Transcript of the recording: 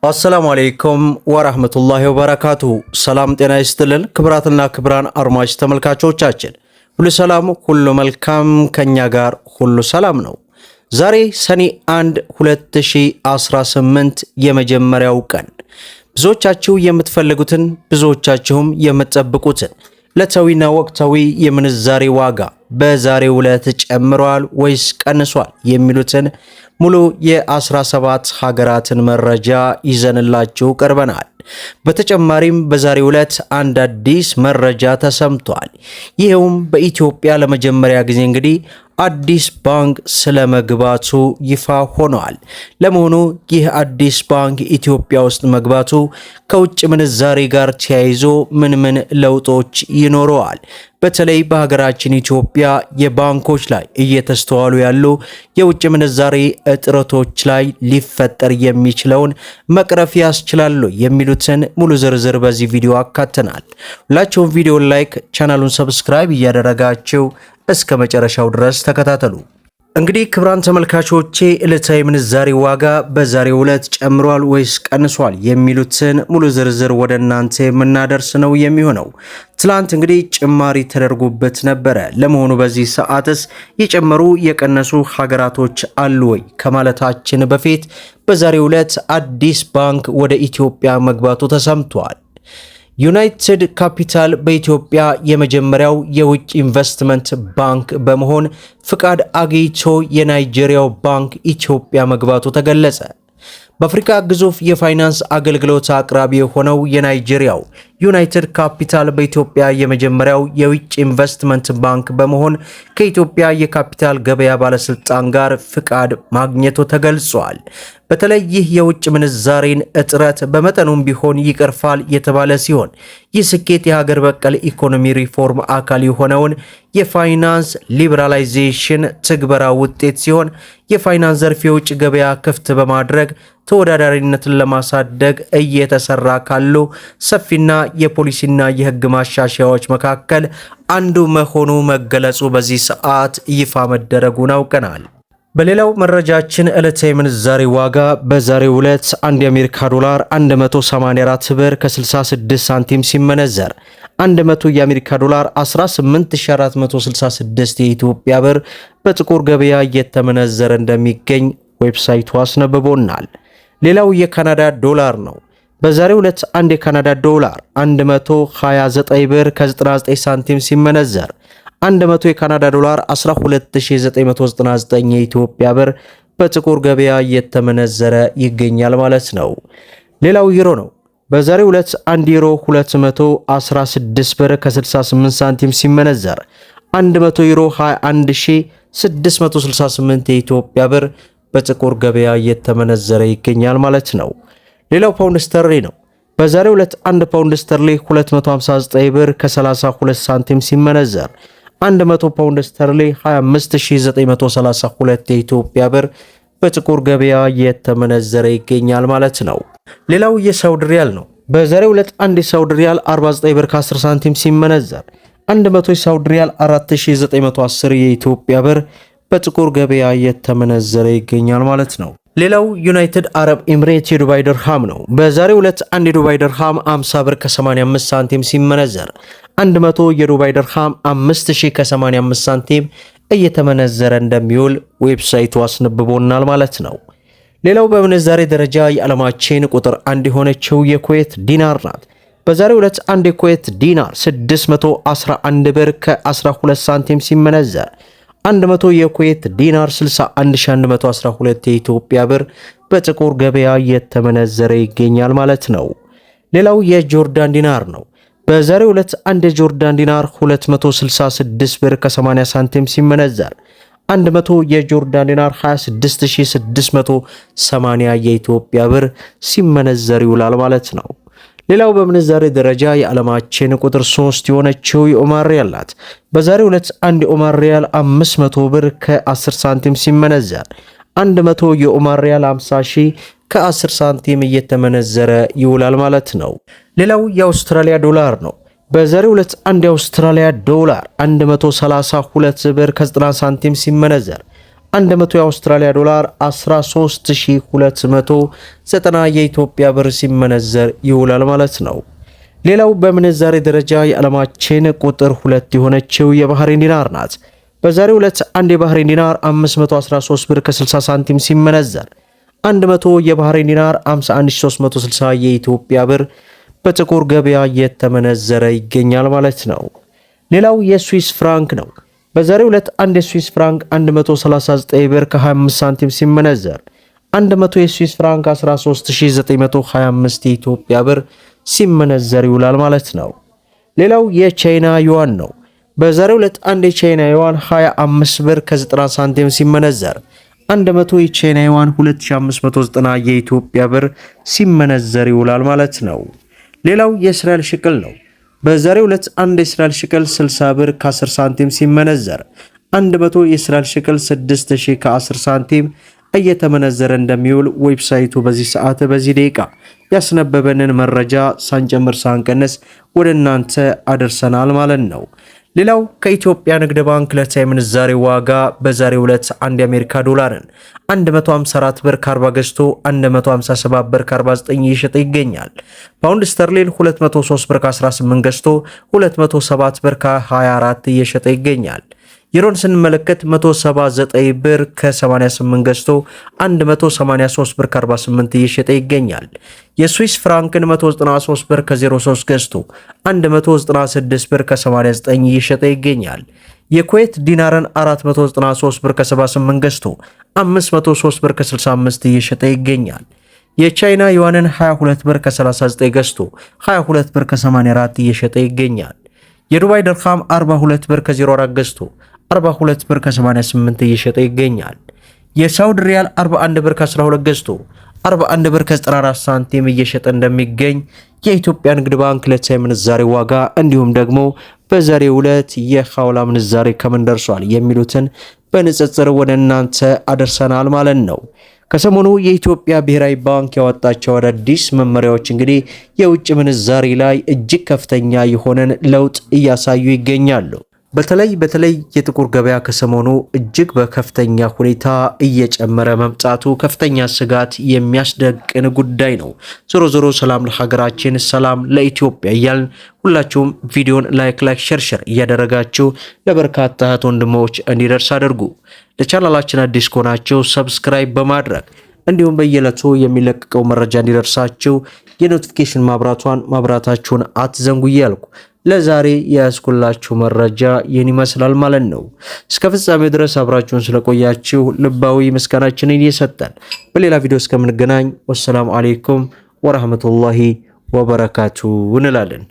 አሰላሙ አለይኩም ወራህመቱላሂ ወበረካቱሁ። ሰላም ጤና ይስጥልን ክብራትና ክብራን አድማጭ ተመልካቾቻችን ሁሉ ሰላም ሁሉ መልካም፣ ከኛ ጋር ሁሉ ሰላም ነው። ዛሬ ሰኔ 1 2018 የመጀመሪያው ቀን ብዙዎቻችሁ የምትፈልጉትን ብዙዎቻችሁም የምትጠብቁትን ዕለታዊና ወቅታዊ የምንዛሬ ዋጋ በዛሬው ዕለት ጨምሯል ወይስ ቀንሷል የሚሉትን ሙሉ የ17 ሀገራትን መረጃ ይዘንላችሁ ቀርበናል። በተጨማሪም በዛሬው ዕለት አንድ አዲስ መረጃ ተሰምቷል። ይሄውም በኢትዮጵያ ለመጀመሪያ ጊዜ እንግዲህ አዲስ ባንክ ስለመግባቱ ይፋ ሆኗል። ለመሆኑ ይህ አዲስ ባንክ ኢትዮጵያ ውስጥ መግባቱ ከውጭ ምንዛሬ ጋር ተያይዞ ምን ለውጦች ይኖረዋል? በተለይ በሀገራችን ኢትዮጵያ የባንኮች ላይ እየተስተዋሉ ያሉ የውጭ ምንዛሬ እጥረቶች ላይ ሊፈጠር የሚችለውን መቅረፍ ያስችላሉ የሚሉትን ሙሉ ዝርዝር በዚህ ቪዲዮ አካተናል። ሁላችሁም ቪዲዮን ላይክ፣ ቻናሉን ሰብስክራይብ እያደረጋችሁ እስከ መጨረሻው ድረስ ተከታተሉ። እንግዲህ ክብራን ተመልካቾቼ ዕለታዊ ምንዛሬ ዋጋ በዛሬው ዕለት ጨምሯል ወይስ ቀንሷል የሚሉትን ሙሉ ዝርዝር ወደ እናንተ የምናደርስ ነው የሚሆነው። ትላንት እንግዲህ ጭማሪ ተደርጎበት ነበረ። ለመሆኑ በዚህ ሰዓትስ የጨመሩ የቀነሱ ሀገራቶች አሉ ወይ ከማለታችን በፊት በዛሬው ዕለት አዲስ ባንክ ወደ ኢትዮጵያ መግባቱ ተሰምቷል። ዩናይትድ ካፒታል በኢትዮጵያ የመጀመሪያው የውጭ ኢንቨስትመንት ባንክ በመሆን ፍቃድ አግኝቶ የናይጄሪያው ባንክ ኢትዮጵያ መግባቱ ተገለጸ። በአፍሪካ ግዙፍ የፋይናንስ አገልግሎት አቅራቢ የሆነው የናይጄሪያው ዩናይትድ ካፒታል በኢትዮጵያ የመጀመሪያው የውጭ ኢንቨስትመንት ባንክ በመሆን ከኢትዮጵያ የካፒታል ገበያ ባለስልጣን ጋር ፍቃድ ማግኘቱ ተገልጿል። በተለይ ይህ የውጭ ምንዛሬን እጥረት በመጠኑም ቢሆን ይቀርፋል የተባለ ሲሆን ይህ ስኬት የሀገር በቀል ኢኮኖሚ ሪፎርም አካል የሆነውን የፋይናንስ ሊበራላይዜሽን ትግበራ ውጤት ሲሆን የፋይናንስ ዘርፍ የውጭ ገበያ ክፍት በማድረግ ተወዳዳሪነትን ለማሳደግ እየተሰራ ካሉ ሰፊና የፖሊሲና የሕግ ማሻሻያዎች መካከል አንዱ መሆኑ መገለጹ በዚህ ሰዓት ይፋ መደረጉን አውቀናል። በሌላው መረጃችን ዕለታዊ ምንዛሬ ዋጋ በዛሬው ዕለት 1 የአሜሪካ ዶላር 184 ብር ከ66 ሳንቲም ሲመነዘር 100 የአሜሪካ ዶላር 18466 የኢትዮጵያ ብር በጥቁር ገበያ እየተመነዘረ እንደሚገኝ ዌብሳይቱ አስነብቦናል። ሌላው የካናዳ ዶላር ነው። በዛሬው ዕለት አንድ የካናዳ ዶላር 129 ብር ከ99 ሳንቲም ሲመነዘር 100 የካናዳ ዶላር 12999 የኢትዮጵያ ብር በጥቁር ገበያ እየተመነዘረ ይገኛል ማለት ነው። ሌላው ዩሮ ነው። በዛሬው ዕለት 1 ዩሮ 216 ብር ከ68 ሳንቲም ሲመነዘር 100 ዩሮ 21668 የኢትዮጵያ ብር በጥቁር ገበያ እየተመነዘረ ይገኛል ማለት ነው። ሌላው ፓውንድ ስተርሊ ነው። በዛሬው ዕለት 1 ፓውንድ ስተርሊ 259 ብር ከ32 ሳንቲም ሲመነዘር 100 ፓውንድ ስተርሊ 25932 የኢትዮጵያ ብር በጥቁር ገበያ እየተመነዘረ ይገኛል ማለት ነው። ሌላው የሳውዲ ሪያል ነው። በዛሬው ዕለት 1 የሳውዲ ሪያል 49 ብር ከ10 ሳንቲም ሲመነዘር 100 የሳውዲ ሪያል 4910 የኢትዮጵያ ብር በጥቁር ገበያ እየተመነዘረ ይገኛል ማለት ነው። ሌላው ዩናይትድ አረብ ኤምሬት የዱባይ ድርሃም ነው። በዛሬው ዕለት 1 የዱባይ ድርሃም 50 ብር ከ85 ሳንቲም ሲመነዘር 100 የዱባይ ድርሃም 5000 ከ85 ሳንቲም እየተመነዘረ እንደሚውል ዌብሳይቱ አስነብቦናል ማለት ነው። ሌላው በምንዛሬ ደረጃ የዓለማችን ቁጥር 1 የሆነችው የኩዌት ዲናር ናት። በዛሬው ዕለት 1 የኩዌት ዲናር 611 ብር ከ12 ሳንቲም ሲመነዘር 100 የኩዌት ዲናር 61112 የኢትዮጵያ ብር በጥቁር ገበያ እየተመነዘረ ይገኛል ማለት ነው። ሌላው የጆርዳን ዲናር ነው። በዛሬው ዕለት 1 የጆርዳን ዲናር 266 ብር ከ80 ሳንቲም ሲመነዘር 100 የጆርዳን ዲናር 26680 የኢትዮጵያ ብር ሲመነዘር ይውላል ማለት ነው። ሌላው በምንዛሬ ደረጃ የዓለማችን ቁጥር 3 የሆነችው የኦማር ሪያል ናት። በዛሬው ዕለት 1 የኦማር ሪያል 500 ብር ከ10 ሳንቲም ሲመነዘር 100 የኦማር ሪያል 50,000 ከ10 ሳንቲም እየተመነዘረ ይውላል ማለት ነው። ሌላው የአውስትራሊያ ዶላር ነው። በዛሬው ዕለት 1 የአውስትራሊያ ዶላር 132 ብር ከ90 ሳንቲም ሲመነዘር 100 የአውስትራሊያ ዶላር 13290 የኢትዮጵያ ብር ሲመነዘር ይውላል ማለት ነው። ሌላው በምንዛሬ ደረጃ የዓለማችን ቁጥር 2 የሆነችው የባህሬን ዲናር ናት። በዛሬው ዕለት አንድ የባህሬን ዲናር 513 ብር ከ60 ሳንቲም ሲመነዘር 100 የባህሬን ዲናር 51360 የኢትዮጵያ ብር በጥቁር ገበያ የተመነዘረ ይገኛል ማለት ነው። ሌላው የስዊስ ፍራንክ ነው። በዛሬው ዕለት አንድ የስዊስ ፍራንክ 139 ብር ከ25 ሳንቲም ሲመነዘር 100 የስዊስ ፍራንክ 13925 የኢትዮጵያ ብር ሲመነዘር ይውላል ማለት ነው። ሌላው የቻይና ዩዋን ነው። በዛሬው ዕለት አንድ የቻይና ዩዋን 25 ብር ከ90 ሳንቲም ሲመነዘር 100 የቻይና ዩዋን 2590 የኢትዮጵያ ብር ሲመነዘር ይውላል ማለት ነው። ሌላው የእስራኤል ሽቅል ነው። በዛሬው ዕለት አንድ የእስራኤል ሽቅል 60 ብር ከ10 ሳንቲም ሲመነዘር 100 የእስራኤል ሽቅል 6000 ከ10 ሳንቲም እየተመነዘረ እንደሚውል ዌብሳይቱ በዚህ ሰዓት በዚህ ደቂቃ ያስነበበንን መረጃ ሳንጨምር ሳንቀንስ ወደ እናንተ አደርሰናል ማለት ነው። ሌላው ከኢትዮጵያ ንግድ ባንክ ዕለታዊ ምንዛሬ ዋጋ በዛሬው ዕለት አንድ የአሜሪካ ዶላርን 154 ብር ከ40 ገዝቶ 157 ብር ከ49 እየሸጠ ይገኛል። ፓውንድ ስተርሊን 203 ብር ከ18 ገዝቶ 207 ብር ከ24 እየሸጠ ይገኛል። ዩሮን ስንመለከት 179 ብር ከ88 ገዝቶ 183 ብር ከ48 እየሸጠ ይገኛል። የስዊስ ፍራንክን 193 ብር ከ03 ገዝቶ 196 ብር ከ89 እየሸጠ ይገኛል። የኩዌት ዲናርን 493 ብር ከ78 ገዝቶ 503 ብር ከ65 እየሸጠ ይገኛል። የቻይና ዩዋንን 22 ብር ከ39 ገዝቶ 22 ብር ከ84 እየሸጠ ይገኛል። የዱባይ ድርሃም 42 ብር ከ04 ገዝቶ 42 ብር ከ88 እየሸጠ ይገኛል። የሳውዲ ሪያል 41 ብር ከ12 ገዝቶ 41 ብር ከ94 ሳንቲም እየሸጠ እንደሚገኝ የኢትዮጵያ ንግድ ባንክ ዕለታዊ ምንዛሬ ዋጋ እንዲሁም ደግሞ በዛሬው ዕለት የሐዋላ ምንዛሬ ከምን ደርሷል የሚሉትን በንጽጽር ወደ እናንተ አደርሰናል ማለት ነው። ከሰሞኑ የኢትዮጵያ ብሔራዊ ባንክ ያወጣቸው አዳዲስ መመሪያዎች እንግዲህ የውጭ ምንዛሬ ላይ እጅግ ከፍተኛ የሆነን ለውጥ እያሳዩ ይገኛሉ። በተለይ የጥቁር ገበያ ከሰሞኑ እጅግ በከፍተኛ ሁኔታ እየጨመረ መምጣቱ ከፍተኛ ስጋት የሚያስደቅን ጉዳይ ነው። ዞሮ ሰላም ለሀገራችን፣ ሰላም ለኢትዮጵያ እያልን ሁላችሁም ቪዲዮን ላይክ ሸር እያደረጋችሁ ለበርካታ እህት ወንድሞች እንዲደርስ አድርጉ። ለቻናላችን አዲስ ከሆናችሁ ሰብስክራይብ በማድረግ እንዲሁም በየዕለቱ የሚለቀቀው መረጃ እንዲደርሳችሁ የኖቲፊኬሽን ማብራታችሁን አትዘንጉ እያልኩ ለዛሬ ያስኩላችሁ መረጃ ይህን ይመስላል ማለት ነው። እስከ ፍጻሜው ድረስ አብራችሁን ስለቆያችሁ ልባዊ ምስጋናችንን እየሰጠን በሌላ ቪዲዮ እስከምንገናኝ ወሰላሙ አሌይኩም ወራህመቱላሂ ወበረካቱ እንላለን።